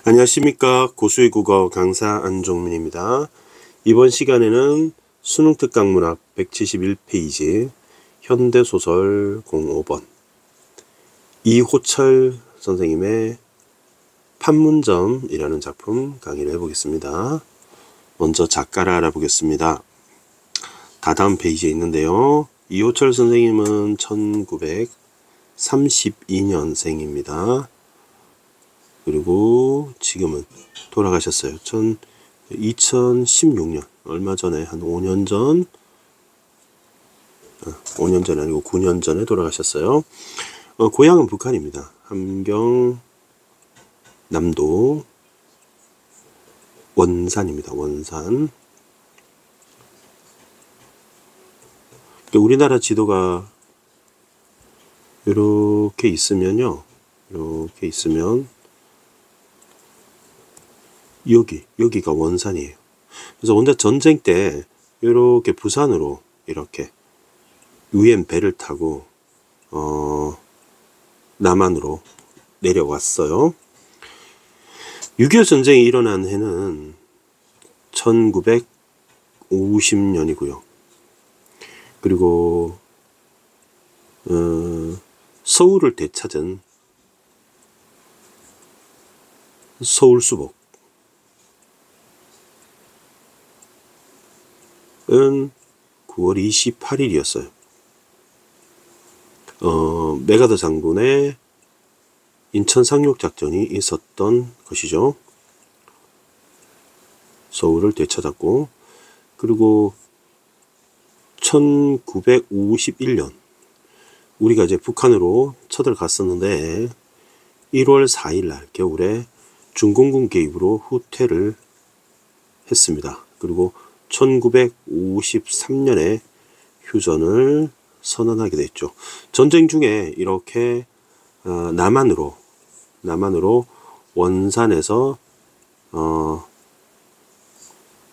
안녕하십니까. 고수의 국어 강사 안종민입니다. 이번 시간에는 수능특강문학 171페이지 현대소설 05번 이호철 선생님의 판문점이라는 작품 강의를 해보겠습니다. 먼저 작가를 알아보겠습니다. 다다음 페이지에 있는데요. 이호철 선생님은 1932년생입니다. 그리고 지금은 돌아가셨어요. 2016년 얼마 전에 한 5년 전 5년 전이 아니고 9년 전에 돌아가셨어요. 고향은 북한입니다. 함경 남도 원산입니다. 원산. 우리나라 지도가 이렇게 있으면요. 이렇게 있으면 여기가 원산이에요. 그래서 원래 전쟁 때 이렇게 부산으로 이렇게 유엔 배를 타고 남한으로 내려왔어요. 6.25 전쟁이 일어난 해는 1950년이고요. 그리고 서울을 되찾은 서울수복 은 9월 28일이었어요. 메가더 장군의 인천 상륙작전이 있었던 것이죠. 서울을 되찾았고, 그리고 1951년 우리가 이제 북한으로 쳐들어갔었는데 1월 4일날 겨울에 중공군 개입으로 후퇴를 했습니다. 그리고 1953년에 휴전을 선언하게 됐죠. 전쟁 중에 이렇게 남한으로 원산에서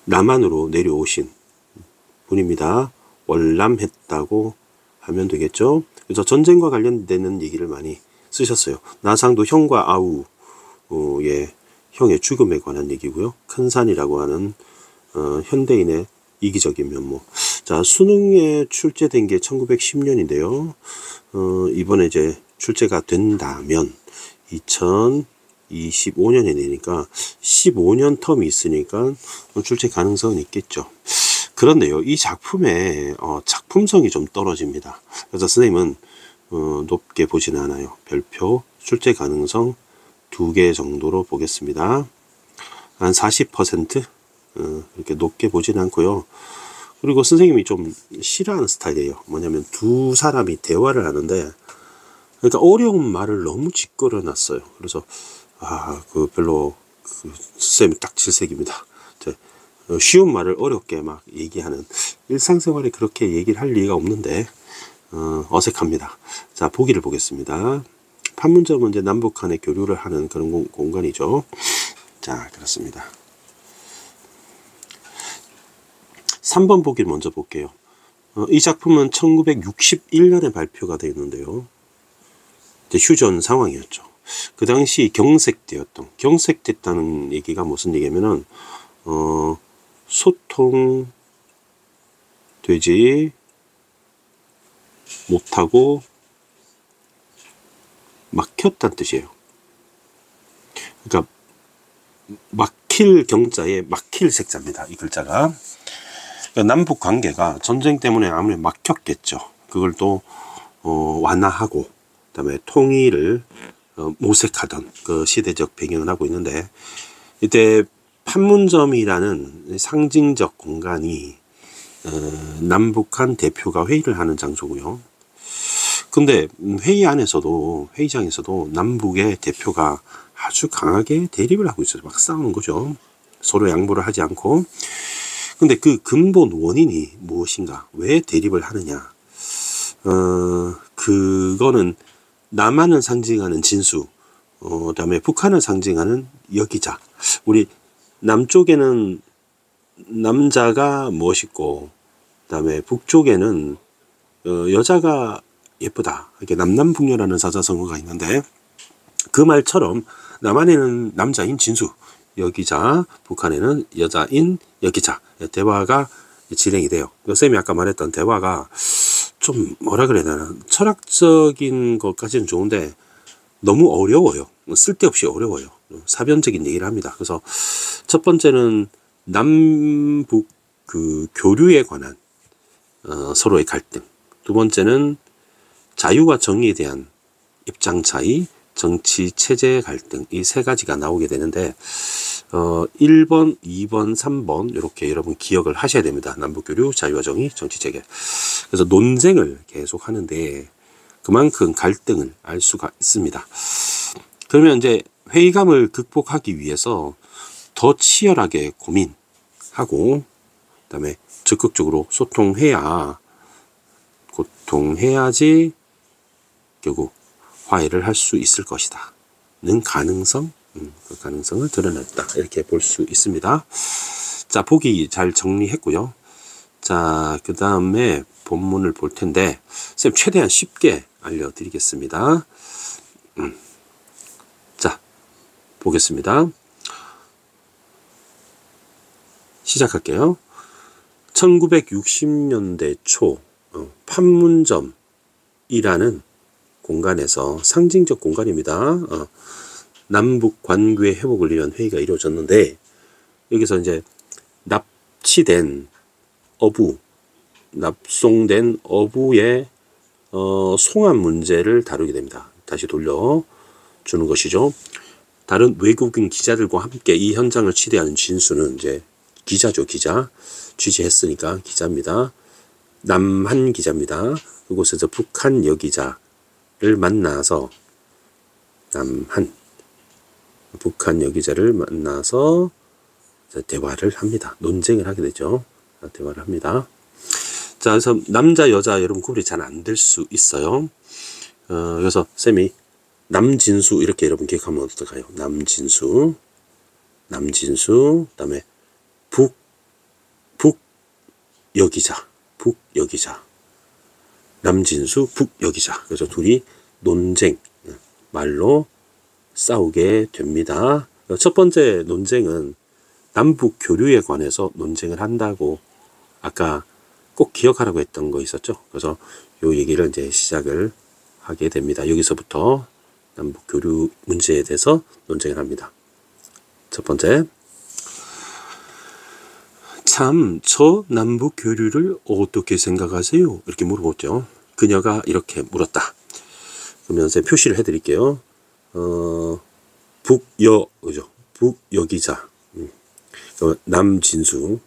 남한으로 내려오신 분입니다. 월남했다고 하면 되겠죠. 그래서 전쟁과 관련되는 얘기를 많이 쓰셨어요. 나상도 형과 아우의 형의 죽음에 관한 얘기고요. 큰산이라고 하는 현대인의 이기적인 면모. 자, 수능에 출제된 게 1910년인데요. 이번에 이제 출제가 된다면 2025년이 되니까 15년 텀이 있으니까 출제 가능성은 있겠죠. 그런데요, 이 작품의 작품성이 좀 떨어집니다. 그래서 선생님은 높게 보지는 않아요. 별표 출제 가능성 2개 정도로 보겠습니다. 한 40%? 이렇게 높게 보지는 않고요. 그리고 선생님이 좀 싫어하는 스타일이에요. 뭐냐면 두 사람이 대화를 하는데, 그러니까 어려운 말을 너무 짓거려 놨어요. 그래서 별로 선생님이 딱 질색입니다. 쉬운 말을 어렵게 막 얘기하는, 일상생활에 그렇게 얘기를 할 리가 없는데 어색합니다. 자, 보기를 보겠습니다. 판문점은 이제 남북 간의 교류를 하는 그런 공간이죠. 자, 그렇습니다. 3번 보기를 먼저 볼게요. 이 작품은 1961년에 발표가 되어 있는데요. 이제 휴전 상황이었죠. 그 당시 경색됐다는 얘기가 무슨 얘기냐면은 소통되지 못하고 막혔다는 뜻이에요. 그러니까 막힐 경자에 막힐 색자입니다. 이 글자가. 남북 관계가 전쟁 때문에 아무래도 막혔겠죠. 그걸 또 완화하고 그다음에 통일을 모색하던 그 시대적 배경을 하고 있는데, 이때 판문점이라는 상징적 공간이 남북한 대표가 회의를 하는 장소고요. 근데 회의장에서도 남북의 대표가 아주 강하게 대립을 하고 있어요. 막 싸우는 거죠. 서로 양보를 하지 않고. 근데 그 근본 원인이 무엇인가? 왜 대립을 하느냐? 그거는 남한을 상징하는 진수, 그다음에 북한을 상징하는 여기자. 우리 남쪽에는 남자가 멋있고, 그다음에 북쪽에는 여자가 예쁘다. 이렇게 남남북녀라는 사자성어가 있는데, 그 말처럼 남한에는 남자인 진수 여기자, 북한에는 여자인 여기자 대화가 진행이 돼요. 쌤이 아까 말했던 대화가 좀 뭐라 그래야 되나, 철학적인 것까지는 좋은데 너무 어려워요. 쓸데없이 어려워요. 사변적인 얘기를 합니다. 그래서 첫 번째는 남북 그 교류에 관한 서로의 갈등, 두 번째는 자유와 정의에 대한 입장 차이, 정치 체제 갈등, 이 세 가지가 나오게 되는데 1번, 2번, 3번 이렇게 여러분 기억을 하셔야 됩니다. 남북교류, 자유와 정의, 정치 체계. 그래서 논쟁을 계속 하는데 그만큼 갈등을 알 수가 있습니다. 그러면 이제 회의감을 극복하기 위해서 더 치열하게 고민하고 그다음에 적극적으로 소통해야지 결국 화해를 할 수 있을 것이다 는 가능성, 그 가능성을 드러냈다 이렇게 볼 수 있습니다. 자, 보기 잘 정리했고요. 자, 그 다음에 본문을 볼 텐데 쌤 최대한 쉽게 알려드리겠습니다. 자, 보겠습니다. 시작할게요. 1960년대 초 판문점이라는 공간에서, 상징적 공간입니다. 남북 관계 회복을 위한 회의가 이루어졌는데 여기서 이제 납치된 어부, 납송된 어부의 송환 문제를 다루게 됩니다. 다시 돌려주는 것이죠. 다른 외국인 기자들과 함께 이 현장을 취재하는 진수는 이제 기자죠, 기자. 취재했으니까 기자입니다. 남한 기자입니다. 그곳에서 북한 여기자를 만나서 북한 여기자를 만나서 대화를 합니다. 논쟁을 하게 되죠. 대화를 합니다. 자, 그래서 남자 여자 여러분 구분이 잘 안 될 수 있어요. 그래서 쌤이 남진수 이렇게 여러분 기억하면 어떨까요? 남진수, 그다음에 북 여기자, 남진수, 북 여기자. 그래서 둘이 논쟁, 말로 싸우게 됩니다. 첫 번째 논쟁은 남북 교류에 관해서 논쟁을 한다고 아까 꼭 기억하라고 했던 거 있었죠. 그래서 요 얘기를 이제 시작을 하게 됩니다. 여기서부터 남북 교류 문제에 대해서 논쟁을 합니다. 첫 번째, 참, 저 남북 교류를 어떻게 생각하세요? 이렇게 물어보죠. 그녀가 이렇게 물었다. 그러면 제가 표시를 해드릴게요. 그죠? 북여기자. 남진수.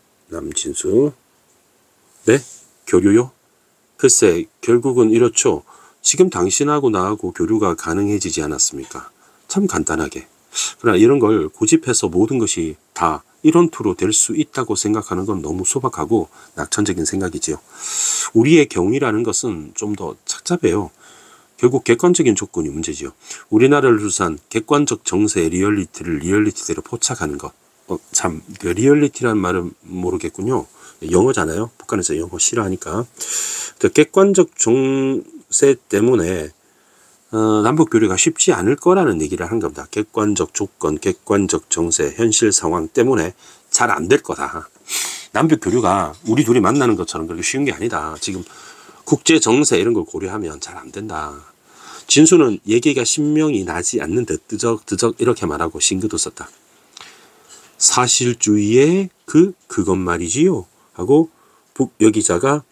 네? 교류요? 글쎄, 결국은 이렇죠. 지금 당신하고 나하고 교류가 가능해지지 않았습니까? 참 간단하게. 그러나 이런 걸 고집해서 모든 것이 다 이론투로 될 수 있다고 생각하는 건 너무 소박하고 낙천적인 생각이지요. 우리의 경우라는 것은 좀 더 착잡해요. 결국 객관적인 조건이 문제지요. 우리나라를 두산 객관적 정세의 리얼리티를 리얼리티대로 포착하는 것. 참, 그 리얼리티라는 말은 모르겠군요. 영어잖아요. 북한에서 영어 싫어하니까. 객관적 정세 때문에 남북 교류가 쉽지 않을 거라는 얘기를 한 겁니다. 객관적 조건, 객관적 정세, 현실 상황 때문에 잘 안 될 거다. 남북 교류가 우리 둘이 만나는 것처럼 그렇게 쉬운 게 아니다. 지금 국제 정세 이런 걸 고려하면 잘 안 된다. 진수는 얘기가 신명이 나지 않는 듯 뜨적 이렇게 말하고 싱그도 썼다. 사실주의의 그것 말이지요 하고 북 여기자가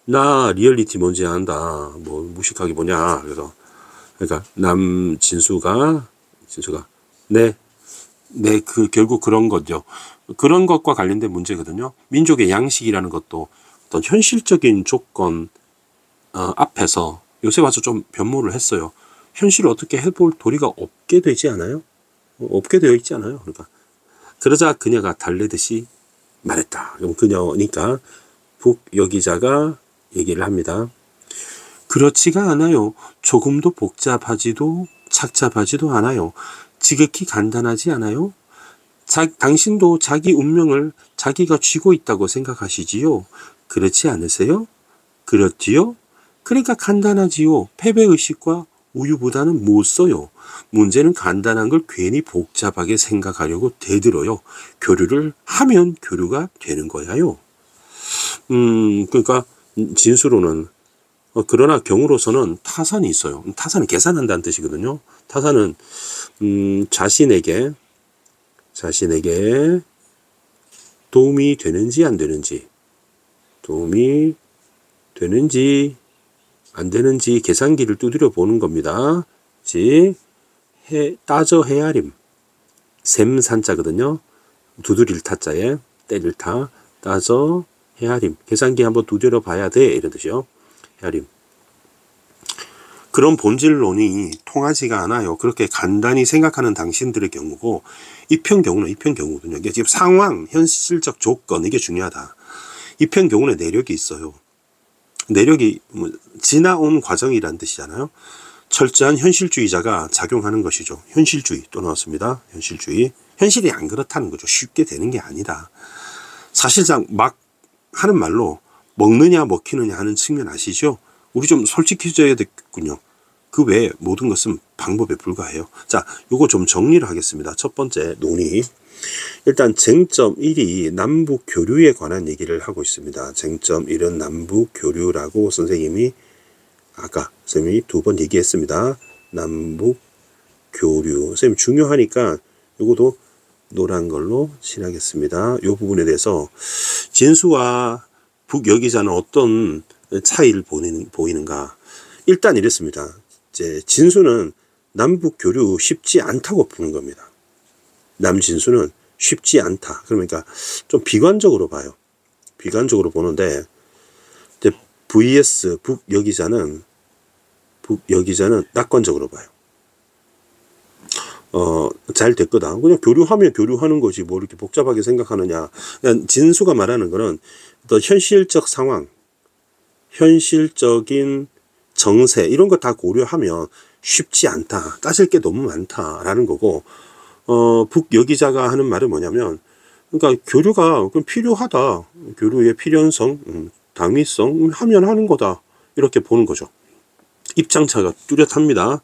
나 리얼리티 뭔지 안다. 뭐 무식하게 보냐. 그러니까 진수가 네, 결국 그런 거죠. 그런 것과 관련된 문제거든요. 민족의 양식이라는 것도 어떤 현실적인 조건 앞에서 요새 와서 좀 변모를 했어요. 현실을 어떻게 해볼 도리가 없게 되지 않아요? 없게 되어 있지 않아요? 그러자 그녀가 달래듯이 말했다. 그럼 그녀니까 북 여기자가 얘기를 합니다. 그렇지가 않아요. 조금도 복잡하지도 착잡하지도 않아요. 지극히 간단하지 않아요? 당신도 자기 운명을 자기가 쥐고 있다고 생각하시지요? 그렇지 않으세요? 그렇지요? 그러니까 간단하지요. 패배의식과 우유보다는 못 써요. 문제는 간단한 걸 괜히 복잡하게 생각하려고 대들어요. 교류를 하면 교류가 되는 거야요. 그러니까 진수로는 그러나 경우로서는 타산이 있어요. 타산은 계산한다는 뜻이거든요. 타산은 자신에게 도움이 되는지 안 되는지, 도움이 되는지 안 되는지 계산기를 두드려 보는 겁니다. 따져 헤아림. 셈산자거든요. 두드릴 타자에 때릴 타. 따져 헤아림. 계산기 한번 두드려 봐야 돼. 이런 뜻이요. 헤아림. 그런 본질론이 통하지가 않아요. 그렇게 간단히 생각하는 당신들의 경우고, 이편 경우거든요. 이게 지금 상황, 현실적 조건, 이게 중요하다. 이편 경우는 내력이 있어요. 내력이 지나온 과정이란 뜻이잖아요. 철저한 현실주의자가 작용하는 것이죠. 현실주의 또 나왔습니다. 현실주의. 현실이 안 그렇다는 거죠. 쉽게 되는 게 아니다. 사실상 막 하는 말로 먹느냐 먹히느냐 하는 측면 아시죠? 우리 좀 솔직해져야 되겠군요. 그 외에 모든 것은 방법에 불과해요. 자, 요거 좀 정리를 하겠습니다. 첫 번째 논의. 일단 쟁점 1이 남북 교류에 관한 얘기를 하고 있습니다. 쟁점 1은 남북 교류라고 선생님이 아까 선생님이 2번 얘기했습니다. 남북 교류. 선생님 중요하니까 요것도 노란 걸로 칠하겠습니다. 요 부분에 대해서 진수와 북여기자는 어떤 차이를 보이는가. 일단 이랬습니다. 이제 진수는 남북 교류 쉽지 않다고 보는 겁니다. 남진수는 쉽지 않다. 그러니까 좀 비관적으로 봐요. 비관적으로 보는데 이제 vs 북여기자는 낙관적으로 봐요. 잘 될 거다. 그냥 교류하면 교류하는 거지 뭐 이렇게 복잡하게 생각하느냐. 그냥 진수가 말하는 거는 또 현실적 상황, 현실적인 정세 이런 거 다 고려하면 쉽지 않다. 따질 게 너무 많다라는 거고, 북여기자가 하는 말은 뭐냐면, 그러니까 교류가 필요하다. 교류의 필연성, 당위성 하면 하는 거다. 이렇게 보는 거죠. 입장차가 뚜렷합니다.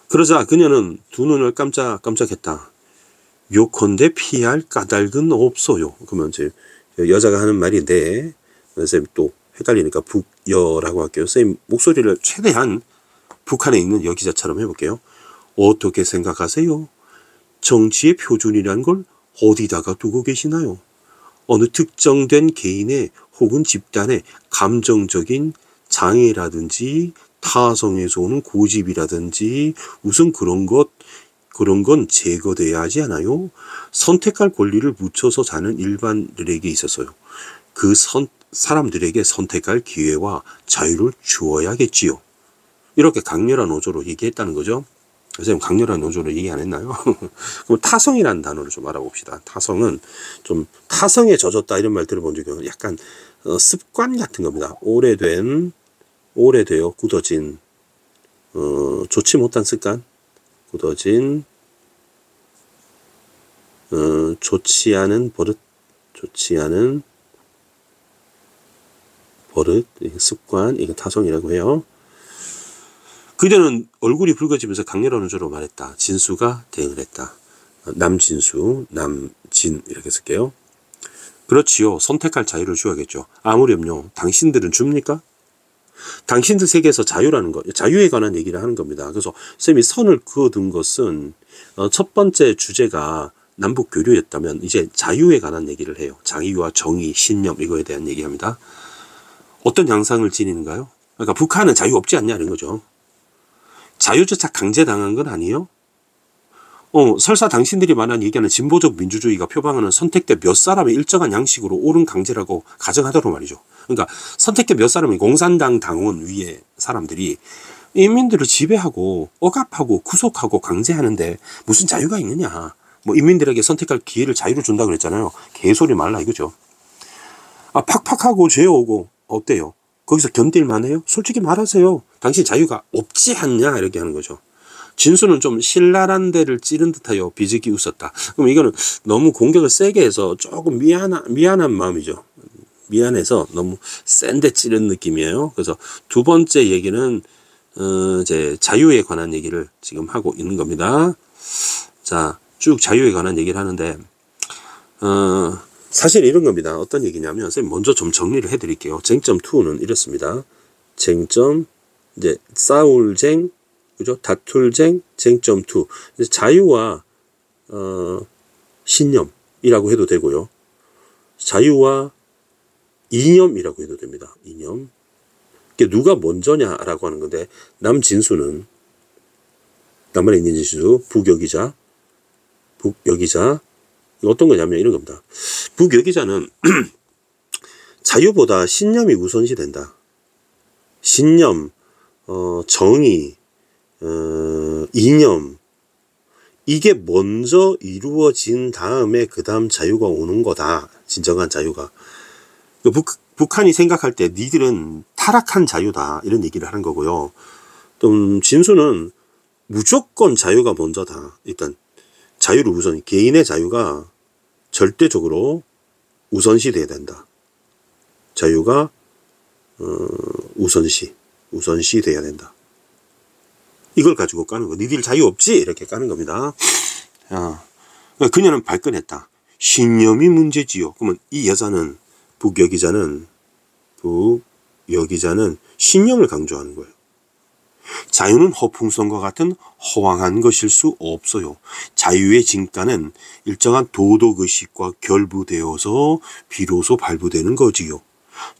그러자 그녀는 두 눈을 깜짝깜짝했다. 요컨대 피할 까닭은 없어요. 그러면 이제 여자가 하는 말인데, 선생님 또 헷갈리니까 북여라고 할게요. 선생님 목소리를 최대한 북한에 있는 여기자처럼 해볼게요. 어떻게 생각하세요? 정치의 표준이라는 걸 어디다가 두고 계시나요? 어느 특정된 개인의 혹은 집단의 감정적인 장애라든지 타성에서 오는 고집이라든지 우선 그런 건 제거돼야 하지 않아요? 선택할 권리를 묻혀서 사는 일반들에게 있어서요. 그 사람들에게 선택할 기회와 자유를 주어야겠지요. 이렇게 강렬한 어조로 얘기했다는 거죠. 선생님 강렬한 어조로 얘기 안 했나요? 그럼 타성이라는 단어를 좀 알아봅시다. 타성은 좀 타성에 젖었다 이런 말 들어본 적이 없어요. 약간 습관 같은 겁니다. 오래되어 굳어진 좋지 못한 습관, 굳어진 좋지 않은 버릇, 습관, 이거 타성이라고 해요. 그녀는 얼굴이 붉어지면서 강렬한 어조로 말했다. 진수가 대응을 했다. 남진수, 남진 이렇게 쓸게요. 그렇지요. 선택할 자유를 줘야겠죠. 아무렴요. 당신들은 줍니까? 당신들 세계에서 자유라는 것, 자유에 관한 얘기를 하는 겁니다. 그래서 쌤이 선을 그어둔 것은 첫 번째 주제가 남북 교류였다면 이제 자유에 관한 얘기를 해요. 자유와 정의, 신념 이거에 대한 얘기합니다. 어떤 양상을 지니는가요? 그러니까 북한은 자유 없지 않냐는 거죠. 자유조차 강제당한 건 아니에요? 설사 당신들이 말하는 얘기하는 진보적 민주주의가 표방하는 선택된 몇 사람의 일정한 양식으로 옳은 강제라고 가정하도록 말이죠. 그러니까 선택된 몇 사람의 공산당 당원 위에 사람들이 인민들을 지배하고 억압하고 구속하고 강제하는데 무슨 자유가 있느냐. 뭐 인민들에게 선택할 기회를 자유로 준다 그랬잖아요. 개소리 말라 이거죠. 팍팍하고 죄오고 어때요? 거기서 견딜만 해요? 솔직히 말하세요. 당신 자유가 없지 않냐 이렇게 하는 거죠. 진수는 좀 신랄한 데를 찌른 듯하여 비즈기 웃었다. 그럼 이거는 너무 공격을 세게 해서 조금 미안한 마음이죠. 미안해서 너무 센데 찌른 느낌이에요. 그래서 두 번째 얘기는 이제 자유에 관한 얘기를 지금 하고 있는 겁니다. 자, 쭉 자유에 관한 얘기를 하는데, 사실 이런 겁니다. 어떤 얘기냐면, 선생님 먼저 좀 정리를 해드릴게요. 쟁점 2는 이렇습니다. 쟁점, 이제 싸울쟁, 그죠? 다툴쟁, 쟁점 2. 자유와, 신념이라고 해도 되고요. 자유와 이념이라고 해도 됩니다. 이념. 누가 먼저냐라고 하는 건데, 남진수는, 남한에 있는 진수, 북여기자, 어떤 거냐면 이런 겁니다. 북여기자는 자유보다 신념이 우선시 된다. 신념, 정의, 이념, 이게 먼저 이루어진 다음에 그 다음 자유가 오는 거다. 진정한 자유가. 북한이 생각할 때 니들은 타락한 자유다. 이런 얘기를 하는 거고요. 또 진수는 무조건 자유가 먼저다. 일단 자유를 우선, 개인의 자유가 절대적으로 우선시 돼야 된다. 자유가 우선시 돼야 된다. 이걸 가지고 까는 거. 니들 자유 없지? 이렇게 까는 겁니다. 그녀는 발끈했다. 신념이 문제지요. 그러면 이 여자는, 북여기자는 신념을 강조하는 거예요. 자유는 허풍성과 같은 허황한 것일 수 없어요. 자유의 진가는 일정한 도덕의식과 결부되어서 비로소 발부되는 거지요.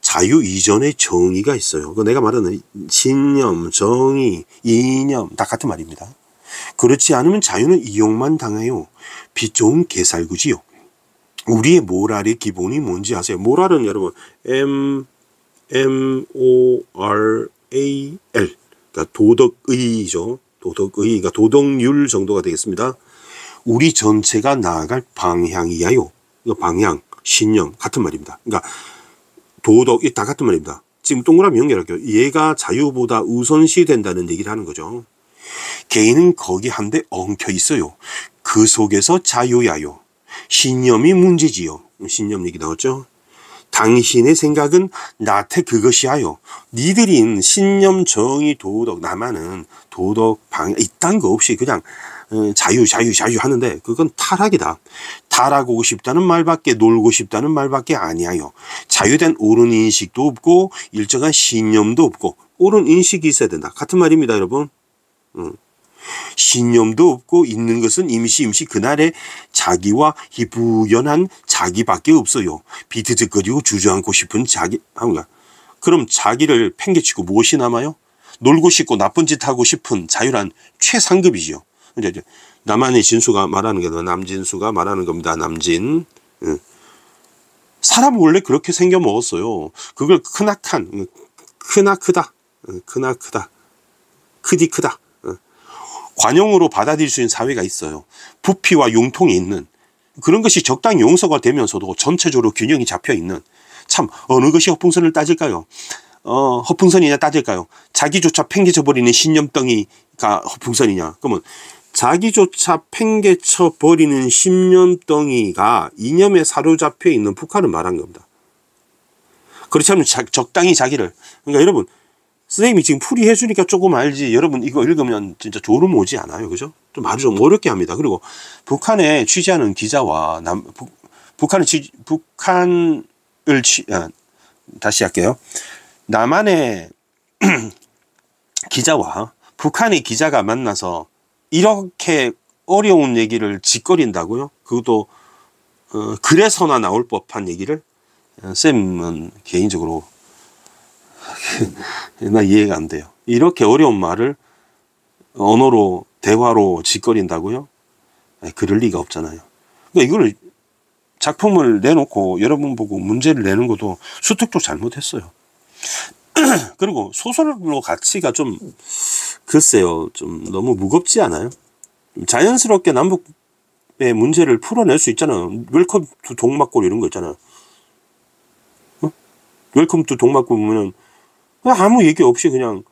자유 이전에 정의가 있어요. 내가 말하는 신념, 정의, 이념 다 같은 말입니다. 그렇지 않으면 자유는 이용만 당해요. 빛 좋은 개살구지요. 우리의 모랄의 기본이 뭔지 아세요? 모랄은 여러분 M-O-R-A-L, 그러니까 도덕의죠. 도덕의, 그러니까 도덕률 정도가 되겠습니다. 우리 전체가 나아갈 방향이야요. 이거 방향, 신념 같은 말입니다. 그러니까 도덕, 다 같은 말입니다. 지금 동그라미 연결할게요. 얘가 자유보다 우선시 된다는 얘기를 하는 거죠. 개인은 거기 한데 엉켜 있어요. 그 속에서 자유야요. 신념이 문제지요. 신념 얘기 나왔죠. 당신의 생각은 나한테 그것이야요. 니들인 신념, 정의, 도덕, 나만은 도덕, 방향 이딴 거 없이 그냥 자유 하는데 그건 타락이다. 타락하고 싶다는 말밖에, 놀고 싶다는 말밖에 아니야요. 자유된 옳은 인식도 없고 일정한 신념도 없고, 옳은 인식이 있어야 된다. 같은 말입니다, 여러분. 신념도 없고 있는 것은 임시 그날의 자기와 희부연한 자기밖에 없어요. 비트적거리고 주저앉고 싶은 자기. 그럼 자기를 팽개치고 무엇이 남아요? 놀고 싶고 나쁜 짓 하고 싶은 자유란 최상급이죠. 이제 남한의 진수가 말하는 게 남진수가 말하는 겁니다. 남진. 사람 원래 그렇게 생겨 먹었어요. 그걸 크다. 크다. 관용으로 받아들일 수 있는 사회가 있어요. 부피와 융통이 있는 그런 것이 적당히 용서가 되면서도 전체적으로 균형이 잡혀 있는, 참 어느 것이 허풍선을 따질까요? 허풍선이냐 따질까요? 자기조차 팽개쳐 버리는 신념덩이가 허풍선이냐? 그러면 자기조차 팽개쳐 버리는 신념덩이가 이념에 사로잡혀 있는 북한을 말한 겁니다. 그렇지 않으면 적당히 자기를, 그러니까 여러분 선생님이 지금 풀이해 주니까 조금 알지, 여러분 이거 읽으면 진짜 졸음 오지 않아요? 그죠? 좀 아주 좀 어렵게 합니다. 그리고 북한에 취재하는 기자와 다시 할게요. 남한의 기자와 북한의 기자가 만나서 이렇게 어려운 얘기를 짓거린다고요? 그것도 그래서나 나올 법한 얘기를 쌤은 개인적으로 나 이해가 안 돼요. 이렇게 어려운 말을 언어로, 대화로 짓거린다고요? 그럴 리가 없잖아요. 그러니까 이거를 작품을 내놓고 여러분 보고 문제를 내는 것도 수특도 잘못했어요. 그리고 소설로 가치가 좀, 글쎄요, 좀 너무 무겁지 않아요? 자연스럽게 남북의 문제를 풀어낼 수 있잖아요. 웰컴 투 동막골 이런 거 있잖아요. 웰컴 투 동막골 보면은 아무 얘기 없이 그냥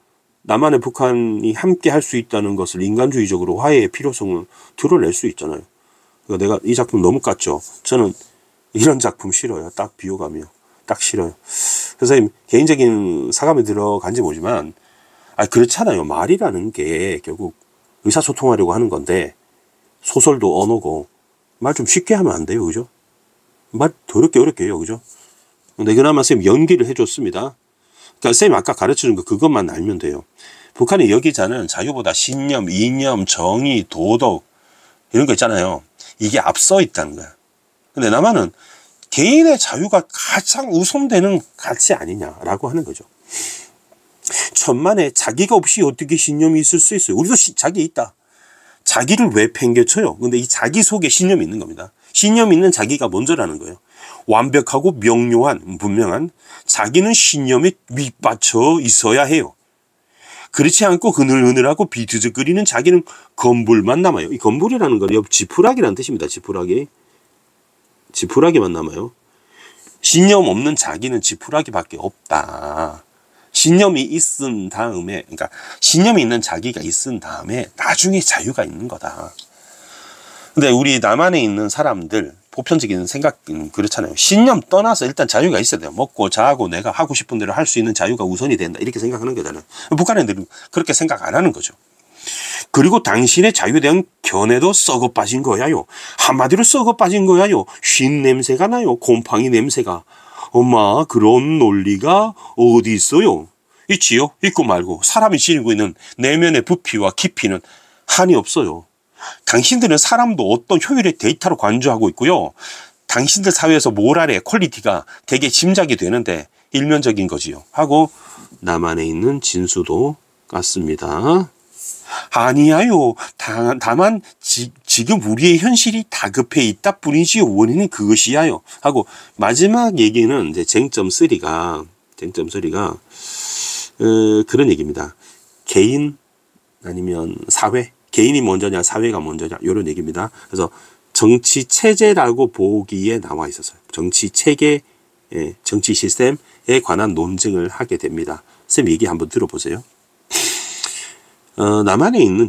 남한의 북한이 함께 할 수 있다는 것을 인간주의적으로 화해의 필요성을 드러낼 수 있잖아요. 그러니까 내가 이 작품 너무 깠죠. 저는 이런 작품 싫어요. 딱 비호감이요. 딱 싫어요. 그래서 개인적인 사감이 들어간지 모르지만, 아, 그렇잖아요. 말이라는 게 결국 의사소통하려고 하는 건데, 소설도 언어고, 말 좀 쉽게 하면 안 돼요. 그죠? 말 더럽게 어렵게 해요. 그죠? 근데 그나마 쌤 연기를 해줬습니다. 그러니까 쌤이 아까 가르쳐준 거 그것만 알면 돼요. 북한의 여기자는 자유보다 신념, 이념, 정의, 도덕 이런 거 있잖아요. 이게 앞서 있다는 거야. 근데 남한은 개인의 자유가 가장 우선되는 가치 아니냐라고 하는 거죠. 천만에 자기가 없이 어떻게 신념이 있을 수 있어요. 우리도 자기 있다. 자기를 왜 팽개쳐요? 근데 이 자기 속에 신념이 있는 겁니다. 신념 있는 자기가 먼저라는 거예요. 완벽하고 명료한, 분명한 자기는 신념에 밑받쳐 있어야 해요. 그렇지 않고 흐늘흐늘하고 비트적거리는 자기는 건불만 남아요. 이 건불이라는 건 지푸라기라는 뜻입니다. 지푸라기만 남아요. 신념 없는 자기는 지푸라기밖에 없다. 신념이 있은 다음에, 그러니까 신념이 있는 자기가 있은 다음에 나중에 자유가 있는 거다. 근데 우리 남한에 있는 사람들 보편적인 생각은 그렇잖아요. 신념 떠나서 일단 자유가 있어야 돼요. 먹고 자고 내가 하고 싶은 대로 할 수 있는 자유가 우선이 된다. 이렇게 생각하는 거잖아요. 북한 애들은 그렇게 생각 안 하는 거죠. 그리고 당신의 자유에 대한 견해도 썩어 빠진 거야요. 한마디로 썩어 빠진 거야요. 쉰 냄새가 나요. 곰팡이 냄새가. 엄마, 그런 논리가 어디 있어요? 있지요? 있고 말고. 사람이 지니고 있는 내면의 부피와 깊이는 한이 없어요. 당신들은 사람도 어떤 효율의 데이터로 간주하고 있고요. 당신들 사회에서 모랄의 퀄리티가 되게 짐작이 되는데 일면적인 거지요. 하고 남한에 있는 진수도 같습니다. 아니야요. 다만 지금 우리의 현실이 다급해 있다 뿐이지 원인은 그것이야요. 하고 마지막 얘기는 이제 쟁점 3가 그런 얘기입니다. 개인 아니면 사회, 개인이 먼저냐 사회가 먼저냐 이런 얘기입니다. 그래서 정치 체제라고 보기에 나와 있었어요. 정치 체계, 정치 시스템에 관한 논증을 하게 됩니다. 쌤 얘기 한번 들어보세요. 남한에 있는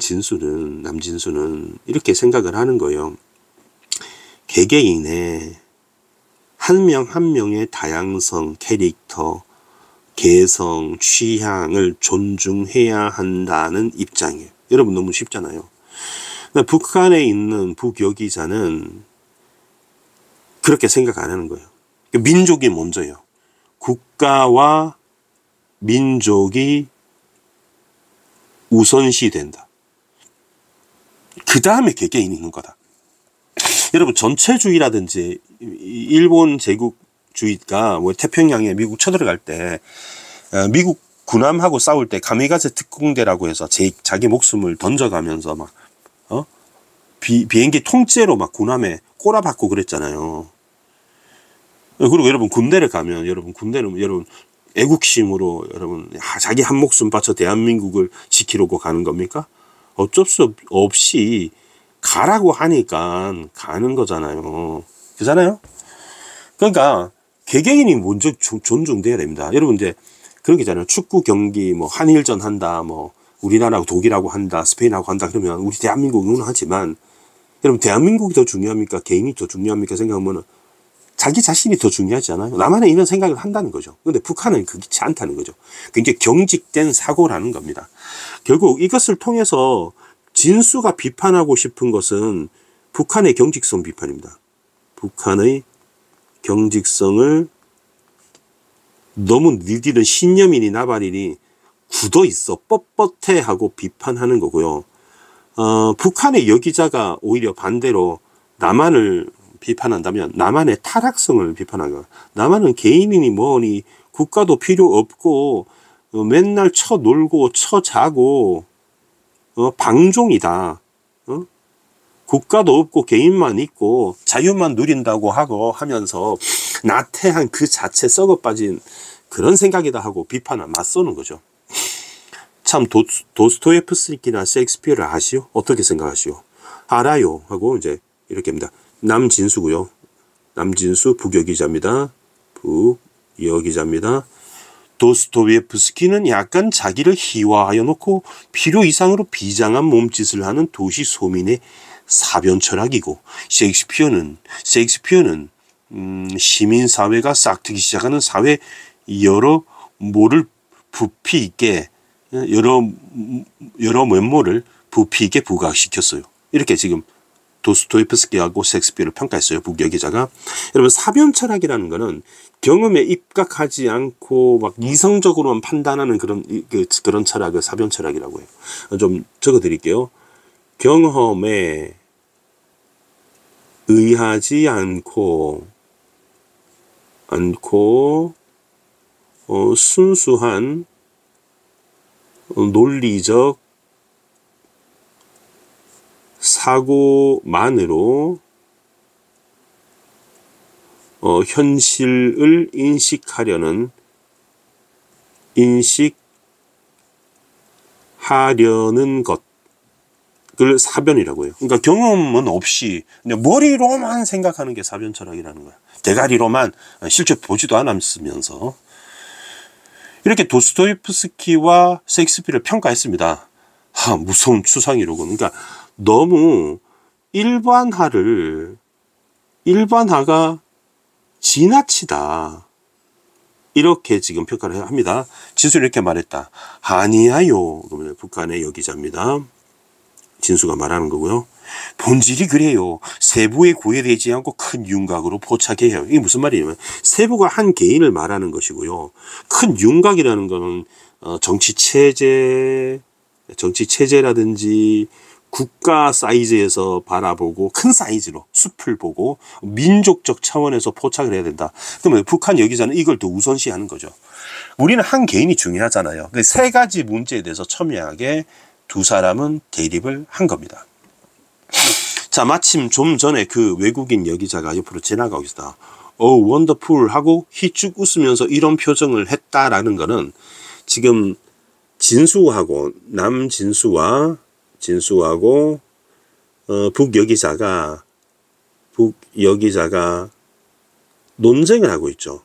남진수는 이렇게 생각을 하는 거예요. 개개인의 한 명 한 명의 다양성, 캐릭터, 개성, 취향을 존중해야 한다는 입장이에요. 여러분 너무 쉽잖아요. 북한에 있는 북여기자는 그렇게 생각 안 하는 거예요. 민족이 먼저예요. 국가와 민족이 우선시 된다. 그 다음에 개개인이 있는 거다. 여러분 전체주의라든지 일본 제국주의가 뭐 태평양에 미국 쳐들어갈 때 미국 군함하고 싸울 때 가미가세 특공대라고 해서 자기 목숨을 던져가면서 막 비행기 통째로 막 군함에 꼬라박고 그랬잖아요. 그리고 여러분 군대를 가면 여러분 애국심으로 여러분 자기 한 목숨 바쳐 대한민국을 지키려고 가는 겁니까? 어쩔 수 없이 가라고 하니까 가는 거잖아요. 그잖아요? 그러니까 개개인이 먼저 존중돼야 됩니다. 여러분 이제 그런 게 있잖아요. 축구 경기 뭐 한일전 한다, 뭐 우리나라하고 독일하고 한다, 스페인하고 한다 그러면 우리 대한민국 응원하지만 여러분 대한민국이 더 중요합니까? 개인이 더 중요합니까? 생각하면 자기 자신이 더 중요하지 않아요? 남한에 이런 생각을 한다는 거죠. 근데 북한은 그렇지 않다는 거죠. 굉장히 경직된 사고라는 겁니다. 결국 이것을 통해서 진수가 비판하고 싶은 것은 북한의 경직성 비판입니다. 북한의 경직성을 너무 니들은 신념이니 나발이니 굳어 있어 뻣뻣해 하고 비판하는 거고요. 북한의 여기자가 오히려 반대로 남한을 비판한다면 남한의 타락성을 비판한 거야. 남한은 개인이니 뭐니 국가도 필요 없고 맨날 쳐놀고 쳐자고 방종이다. 국가도 없고 개인만 있고 자유만 누린다고 하고 하면서 나태한 그 자체 썩어 빠진 그런 생각이다 하고 비판을 맞서는 거죠. 참 도스토예프스키나 셰익스피어를 아시오? 어떻게 생각하시오? 알아요 하고 이제 이렇게 합니다. 남진수고요. 남진수 북여기자입니다. 북여기자입니다. 도스토예프스키는 약간 자기를 희화하여 놓고 필요 이상으로 비장한 몸짓을 하는 도시 소민의 사변 철학이고 셰익스피어는 시민사회가 싹트기 시작하는 사회 여러 모를 부피 있게 여러 면모를 부피에게 부각시켰어요. 이렇게 지금 도스토옙스키하고 셰익스피어를 평가했어요. 북여기자가. 여러분, 사변 철학이라는 거는 경험에 입각하지 않고 막 이성적으로만 판단하는 그런 철학을 사변 철학이라고 해요. 좀 적어 드릴게요. 경험에 의하지 않고 순수한 논리적 사고만으로 현실을 인식하려는 것을 사변이라고 해요. 그러니까 경험은 없이 그냥 머리로만 생각하는 게 사변 철학이라는 거야. 대가리로만 실제 보지도 않았으면서. 이렇게 도스토옙스키와 셰익스피어를 평가했습니다. 무서운 추상이로군. 그러니까 너무 일반화가 지나치다. 이렇게 지금 평가를 합니다. 진수는 이렇게 말했다. 아니야요. 그러면 북한의 여기자입니다. 진수가 말하는 거고요. 본질이 그래요. 세부에 구애되지 않고 큰 윤곽으로 포착해요. 이게 무슨 말이냐면 세부가 한 개인을 말하는 것이고요. 큰 윤곽이라는 거는 정치 체제라든지 국가 사이즈에서 바라보고 큰 사이즈로 숲을 보고 민족적 차원에서 포착을 해야 된다. 그러면 북한 여기자는 이걸 더 우선시하는 거죠. 우리는 한 개인이 중요하잖아요. 그 세 가지 문제에 대해서 첨예하게 두 사람은 대립을 한 겁니다. 자, 마침 좀 전에 그 외국인 여기자가 옆으로 지나가고 있다. 원더풀 하고 희쭉 웃으면서 이런 표정을 했다라는 거는 지금 진수하고 북여기자가 논쟁을 하고 있죠.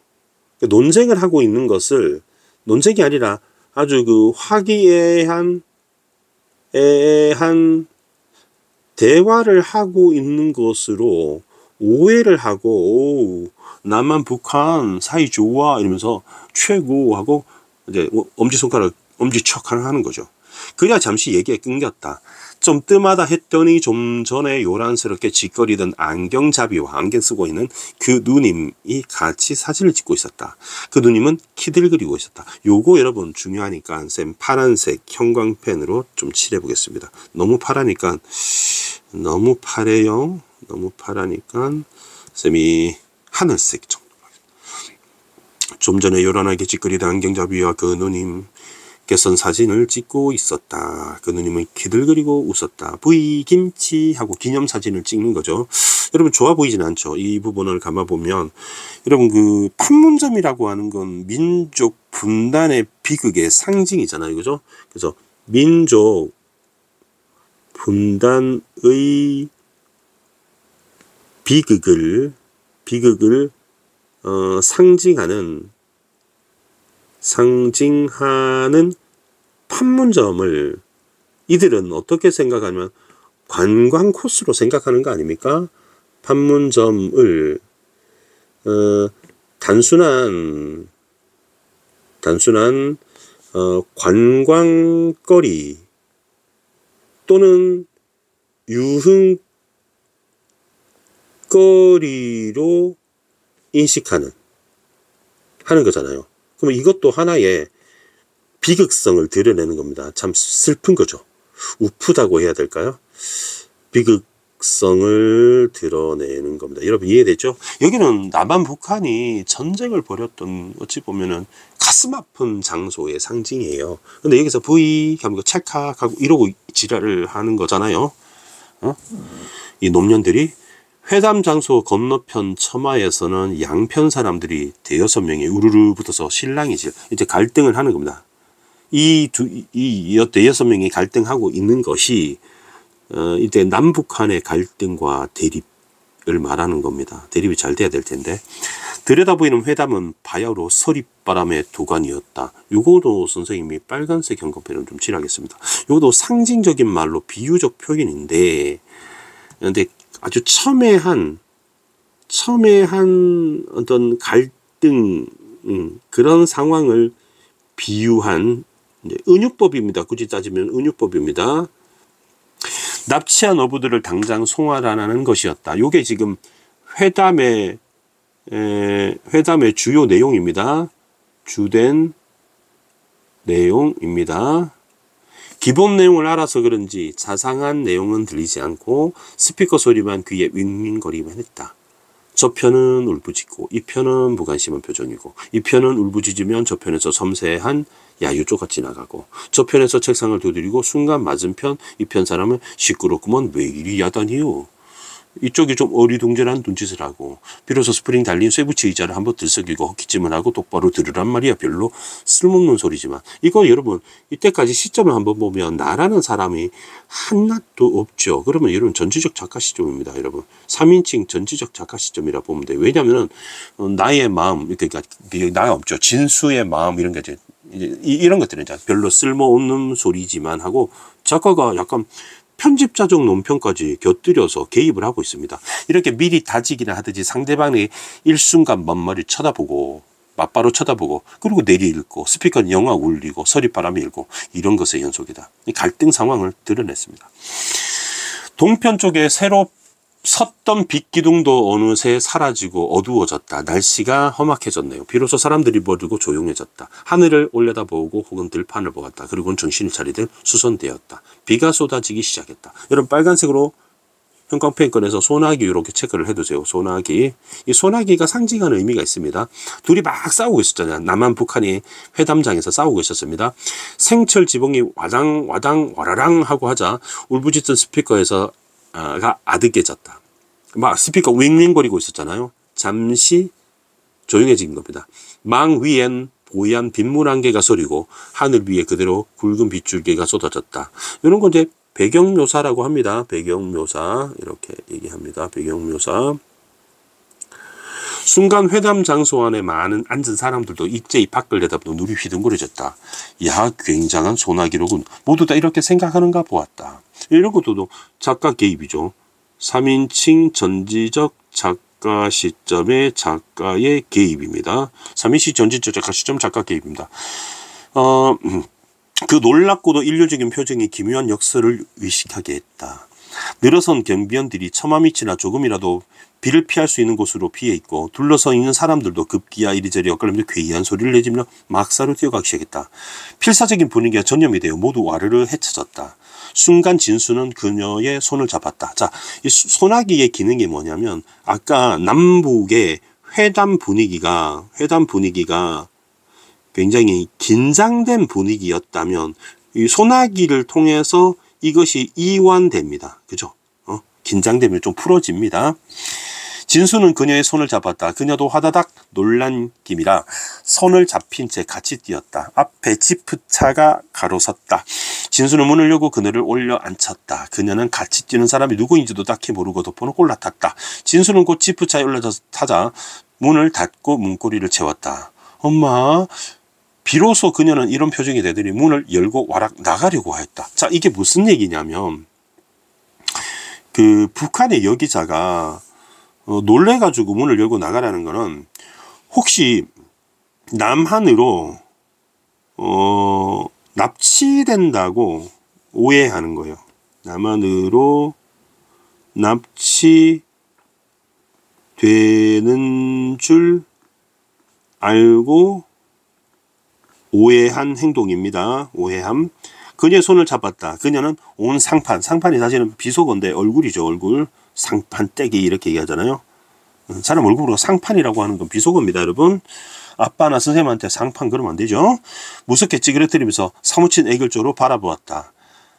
논쟁을 하고 있는 것을 논쟁이 아니라 아주 그 화기애애한 대화를 하고 있는 것으로 오해를 하고 남한 북한 사이 좋아 이러면서 최고하고 이제 엄지척 하는 거죠. 그래야 잠시 얘기가 끊겼다. 좀 뜸하다 했더니 좀 전에 요란스럽게 짓거리던 안경잡이와 안경 쓰고 있는 그 누님이 같이 사진을 찍고 있었다. 그 누님은 키들 그리고 있었다. 요거 여러분 중요하니까 쌤 파란색 형광펜으로 좀 칠해 보겠습니다. 너무 파라니까 너무 파라니까 쌤이 하늘색 정도. 좀 전에 요란하게 짓거리던 안경잡이와 그 누님 께선 사진을 찍고 있었다. 그 누님은 키들 그리고 웃었다. V김치 하고 기념사진을 찍는 거죠. 여러분 좋아 보이진 않죠. 이 부분을 감아보면 여러분 그 판문점이라고 하는 건 민족 분단의 비극의 상징이잖아요. 그죠? 그래서 민족 분단의 비극을 상징하는 판문점을 이들은 어떻게 생각하냐면 관광 코스로 생각하는 거 아닙니까? 판문점을 단순한 관광거리 또는 유흥거리로 인식하는 거잖아요. 그럼 이것도 하나의 비극성을 드러내는 겁니다. 참 슬픈 거죠. 우프다고 해야 될까요? 비극성을 드러내는 겁니다. 여러분 이해되죠? 여기는 남한 북한이 전쟁을 벌였던 어찌 보면은 가슴 아픈 장소의 상징이에요. 근데 여기서 V 하면 찰칵하고 이러고 지랄을 하는 거잖아요. 이 놈년들이 회담 장소 건너편 처마에서는 양편 사람들이 대여섯 명이 우르르 붙어서 신랑이지 이제 갈등을 하는 겁니다. 이 대여섯 명이 갈등하고 있는 것이 이제 남북한의 갈등과 대립을 말하는 겁니다. 대립이 잘 돼야 될 텐데 들여다보이는 회담은 바야흐로 서립바람의 도가니였다. 요거도 선생님이 빨간색 형광펜을 좀 칠하겠습니다. 요것도 상징적인 말로 비유적 표현인데 근데 아주 첨예한 어떤 갈등 그런 상황을 비유한 이제 은유법입니다. 굳이 따지면 은유법입니다. 납치한 어부들을 당장 송환하라는 것이었다. 요게 지금 회담의 주요 내용입니다. 주된 내용입니다. 기본 내용을 알아서 그런지 자상한 내용은 들리지 않고 스피커 소리만 귀에 윙윙거리만 했다. 저 편은 울부짖고 이 편은 무관심한 표정이고 이 편은 울부짖으면 저 편에서 섬세한 야유조가 지나가고 저 편에서 책상을 두드리고 순간 맞은편 이 편 사람은 시끄럽구먼 왜 이리 야단이요. 이쪽이 좀 어리둥절한 눈짓을 하고 비로소 스프링 달린 쇠붙이 의자를 한번 들썩이고 헛기침을 하고 똑바로 들으란 말이야. 별로 쓸모없는 소리지만 이거 여러분 이때까지 시점을 한번 보면 나라는 사람이 한낱도 없죠. 그러면 여러분 전지적 작가 시점입니다. 여러분 3인칭 전지적 작가 시점이라 보면 돼요. 왜냐하면 나의 마음 그러니까 나가 없죠. 진수의 마음 이런 게 이제 이런 것들은 별로 쓸모없는 소리지만 하고 작가가 약간 편집자적 논평까지 곁들여서 개입을 하고 있습니다. 이렇게 미리 다지기나 하듯이 상대방의 일순간 만머리 쳐다보고 맞바로 쳐다보고 그리고 내리 읽고 스피커는 영화 울리고 서리바람이 일고 이런 것의 연속이다. 갈등 상황을 드러냈습니다. 동편 쪽에 새로 섰던 빛기둥도 어느새 사라지고 어두워졌다. 날씨가 험악해졌네요. 비로소 사람들이 모르고 조용해졌다. 하늘을 올려다보고 혹은 들판을 보았다. 그리고는 정신을 차리듯 수선되었다. 비가 쏟아지기 시작했다. 여러분 빨간색으로 형광펜 꺼내서 소나기 이렇게 체크를 해두세요. 소나기. 이 소나기가 상징하는 의미가 있습니다. 둘이 막 싸우고 있었잖아요. 남한 북한이 회담장에서 싸우고 있었습니다. 생철 지붕이 와당 와라랑 하고 하자 울부짖던 스피커에서 가 아득해졌다. 막 스피커 윙윙거리고 있었잖아요. 잠시 조용해진 겁니다. 망 위엔 보얀 빗물 한 개가 서리고 하늘 위에 그대로 굵은 빗줄기가 쏟아졌다. 이런 건 이제 배경묘사라고 합니다. 배경묘사 이렇게 얘기합니다. 배경묘사. 순간 회담 장소 안에 많은 앉은 사람들도 입제이 밖을 내다보고 눈이 휘둥그레졌다. 야 굉장한 소나기로군. 모두 다 이렇게 생각하는가 보았다. 이런 것도 작가 개입이죠. 3인칭 전지적 작가 시점의 작가의 개입입니다. 3인칭 전지적 작가 시점 작가 개입입니다. 그 놀랍고도 인류적인 표정이 기묘한 역설을 의식하게 했다. 늘어선 경비원들이 처마밑이나 조금이라도 비를 피할 수 있는 곳으로 피해 있고 둘러서 있는 사람들도 급기야 이리저리 엇갈리며 괴이한 소리를 내지며 막사로 뛰어가기 시작했다. 필사적인 분위기가 전염이 되어 모두 와르르 헤쳐졌다. 순간 진수는 그녀의 손을 잡았다. 자, 이 소나기의 기능이 뭐냐면 아까 남북의 회담 분위기가 굉장히 긴장된 분위기였다면 이 소나기를 통해서 이것이 이완됩니다. 그죠? 긴장되면 좀 풀어집니다. 진수는 그녀의 손을 잡았다. 그녀도 화다닥 놀란 김이라 손을 잡힌 채 같이 뛰었다. 앞에 지프차가 가로섰다. 진수는 문을 열고 그녀를 올려 앉혔다. 그녀는 같이 뛰는 사람이 누구인지도 딱히 모르고 덮어놓고 올라탔다. 진수는 곧 지프차에 올라타서 타자 문을 닫고 문고리를 채웠다. 엄마, 비로소 그녀는 이런 표정이 되더니 문을 열고 와락 나가려고 하였다. 자, 이게 무슨 얘기냐면 그 북한의 여기자가 놀래가지고 문을 열고 나가라는 거는 혹시 남한으로 납치된다고 오해하는 거예요. 남한으로 납치되는 줄 알고 오해한 행동입니다. 오해함. 그녀의 손을 잡았다. 그녀는 온 상판이 사실은 비속어인데 얼굴이죠. 얼굴. 상판 떼기 이렇게 얘기하잖아요. 사람 얼굴로 상판이라고 하는 건 비속어입니다. 여러분. 아빠나 선생님한테 상판 그러면 안 되죠. 무섭게 찌그러뜨리면서 사무친 애교 쪽으로 바라보았다.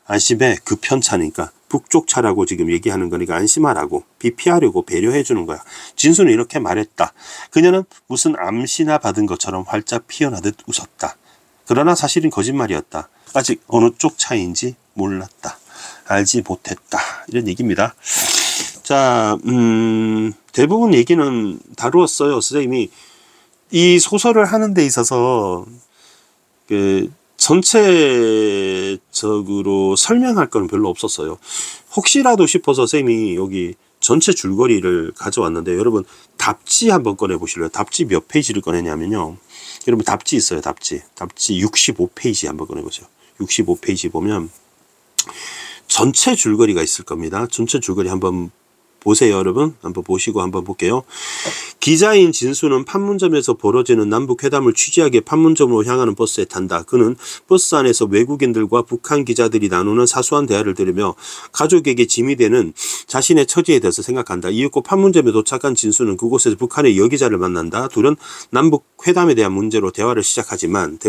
안심해. 그 편차니까. 북쪽 차라고 지금 얘기하는 거니까 안심하라고. 피하려고 배려해 주는 거야. 진수는 이렇게 말했다. 그녀는 무슨 암시나 받은 것처럼 활짝 피어나듯 웃었다. 그러나 사실은 거짓말이었다. 아직 어느 쪽 차인지 몰랐다. 알지 못했다. 이런 얘기입니다. 자, 대부분 얘기는 다루었어요. 선생님이 이 소설을 하는 데 있어서 전체적으로 설명할 건 별로 없었어요. 혹시라도 싶어서 선생님이 여기 전체 줄거리를 가져왔는데 여러분 답지 한번 꺼내 보실래요? 답지 몇 페이지를 꺼내냐면요. 여러분 답지 있어요. 답지 65페이지 한번 꺼내 보세요. 65페이지 보면 전체 줄거리가 있을 겁니다. 전체 줄거리 한번 보세요. 여러분 한번 보시고 한번 볼게요. 기자인 진수는 판문점에서 벌어지는 남북회담을 취재하기 판문점으로 향하는 버스에 탄다. 그는 버스 안에서 외국인들과 북한 기자들이 나누는 사소한 대화를 들으며 가족에게 짐이 되는 자신의 처지에 대해서 생각한다. 이윽고 판문점에 도착한 진수는 그곳에서 북한의 여기자를 만난다. 둘은 남북회담에 대한 문제로 대화를 시작하지만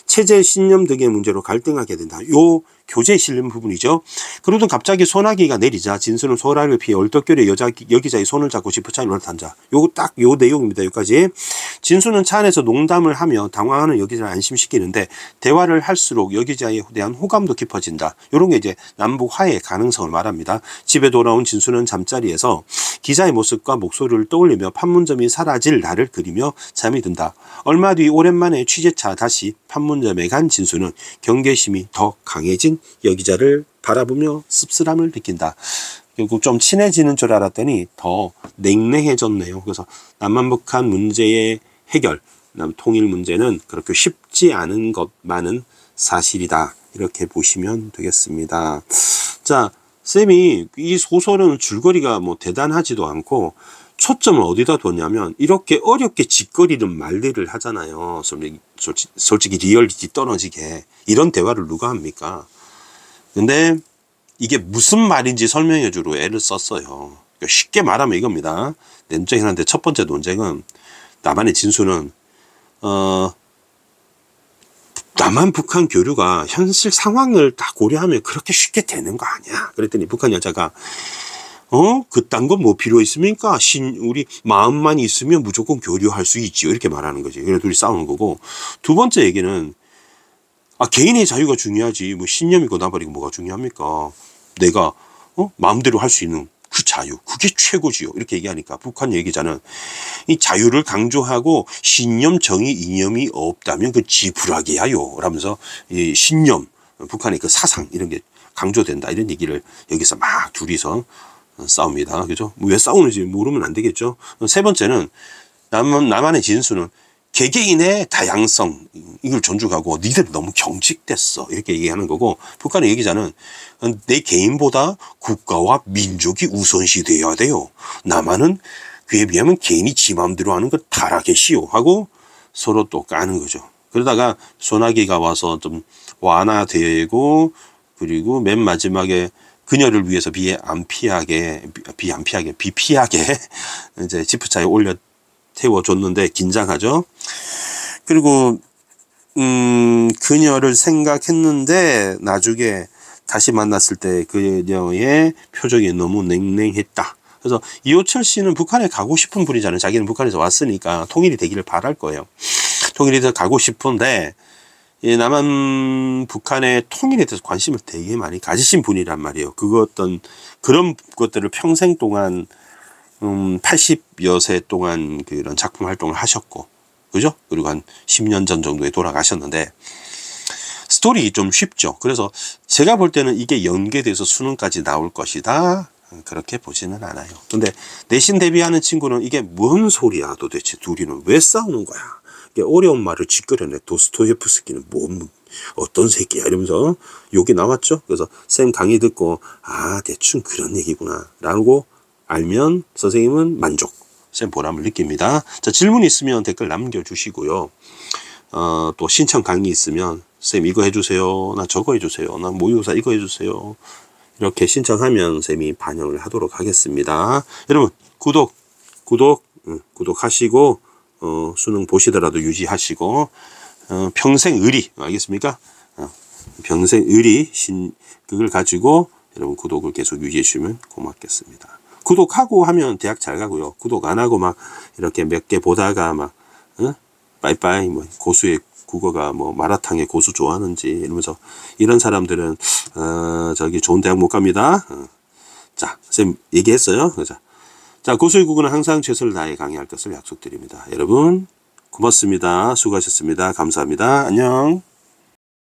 체제, 신념 등의 문제로 갈등하게 된다. 요 교재에 실린 부분이죠. 그러던 갑자기 소나기가 내리자 진수는 소나기를 피해 얼떨결에 여기자의 손을 잡고 지프 차로 올라탄다. 요거 딱 요 내용입니다. 여기까지. 진수는 차 안에서 농담을 하며 당황하는 여기자를 안심시키는데 대화를 할수록 여기자에 대한 호감도 깊어진다. 요런 게 이제 남북 화해의 가능성을 말합니다. 집에 돌아온 진수는 잠자리에서 기자의 모습과 목소리를 떠올리며 판문점이 사라질 날을 그리며 잠이 든다. 얼마 뒤 오랜만에 취재차 다시 판문점에 간 진수는 경계심이 더 강해진 여기자를 바라보며 씁쓸함을 느낀다. 결국 좀 친해지는 줄 알았더니 더 냉랭해졌네요. 그래서 남한북한 문제의 해결, 통일 문제는 그렇게 쉽지 않은 것만은 사실이다. 이렇게 보시면 되겠습니다. 자, 쌤이 이 소설은 줄거리가 뭐 대단하지도 않고 초점을 어디다 뒀냐면 이렇게 어렵게 짓거리는 말들을 하잖아요. 솔직히 리얼리티 떨어지게. 이런 대화를 누가 합니까? 근데 이게 무슨 말인지 설명해 주러 애를 썼어요. 쉽게 말하면 이겁니다. 논쟁이 하는데 첫 번째 논쟁은 남한의 진수는 남한 북한 교류가 현실 상황을 다 고려하면 그렇게 쉽게 되는 거 아니야. 그랬더니 북한 여자가 그딴 건 뭐 필요 있습니까? 우리 마음만 있으면 무조건 교류할 수 있지요. 이렇게 말하는 거지. 그래서 둘이 싸우는 거고. 두 번째 얘기는 개인의 자유가 중요하지. 뭐 신념이고 나발이고 뭐가 중요합니까? 내가 마음대로 할 수 있는 그 자유. 그게 최고지요. 이렇게 얘기하니까 북한 얘기자는 이 자유를 강조하고 신념, 정의, 이념이 없다면 그 지푸라기야요. 라면서 이 신념, 북한의 그 사상 이런 게 강조된다. 이런 얘기를 여기서 막 둘이서 싸웁니다. 그죠? 왜 싸우는지 모르면 안 되겠죠. 세 번째는 남한의 진수는 개개인의 다양성 이걸 존중하고 니들 너무 경직됐어 이렇게 얘기하는 거고 북한의 얘기자는 내 개인보다 국가와 민족이 우선시 돼야 돼요. 남한은 그에 비하면 개인이 지 마음대로 하는 거 타락해시오 하고 서로 또 까는 거죠. 그러다가 소나기가 와서 좀 완화되고 그리고 맨 마지막에 그녀를 위해서 비 피하게 이제 지프차에 올려 태워줬는데 긴장하죠. 그리고 그녀를 생각했는데 나중에 다시 만났을 때 그녀의 표정이 너무 냉랭했다. 그래서 이호철 씨는 북한에 가고 싶은 분이잖아요. 자기는 북한에서 왔으니까 통일이 되기를 바랄 거예요. 통일이 돼서 가고 싶은데 남한 북한의 통일에 대해서 관심을 되게 많이 가지신 분이란 말이에요. 그런 것들을 평생 동안 80여 세 동안 그런 작품 활동을 하셨고, 그죠? 그리고 한 10년 전 정도에 돌아가셨는데, 스토리 좀 쉽죠? 그래서 제가 볼 때는 이게 연계돼서 수능까지 나올 것이다. 그렇게 보지는 않아요. 근데 내신 대비하는 친구는 이게 뭔 소리야 도대체 둘이는 왜 싸우는 거야? 이게 어려운 말을 짓거려내. 도스토옙스키는 어떤 새끼야 이러면서 욕이 나왔죠. 그래서 쌤 강의 듣고 대충 그런 얘기구나 라고 알면 선생님은 만족, 쌤 보람을 느낍니다. 자, 질문 있으면 댓글 남겨주시고요. 또 신청 강의 있으면 쌤 이거 해주세요. 나 저거 해주세요. 나 모의고사 이거 해주세요. 이렇게 신청하면 쌤이 반영을 하도록 하겠습니다. 여러분 구독하시고 수능 보시더라도 유지하시고 평생 의리 알겠습니까? 평생 의리 그걸 가지고 여러분 구독을 계속 유지해 주시면 고맙겠습니다. 구독하고 하면 대학 잘 가고요. 구독 안 하고 막 이렇게 몇 개 보다가 막 빠이빠이 뭐 고수의 국어가 뭐 마라탕에 고수 좋아하는지 이러면서 이런 사람들은 저기 좋은 대학 못 갑니다. 자, 쌤 얘기했어요. 자, 고수의 국어는 항상 최선을 다해 강의할 것을 약속드립니다. 여러분 고맙습니다. 수고하셨습니다. 감사합니다. 안녕.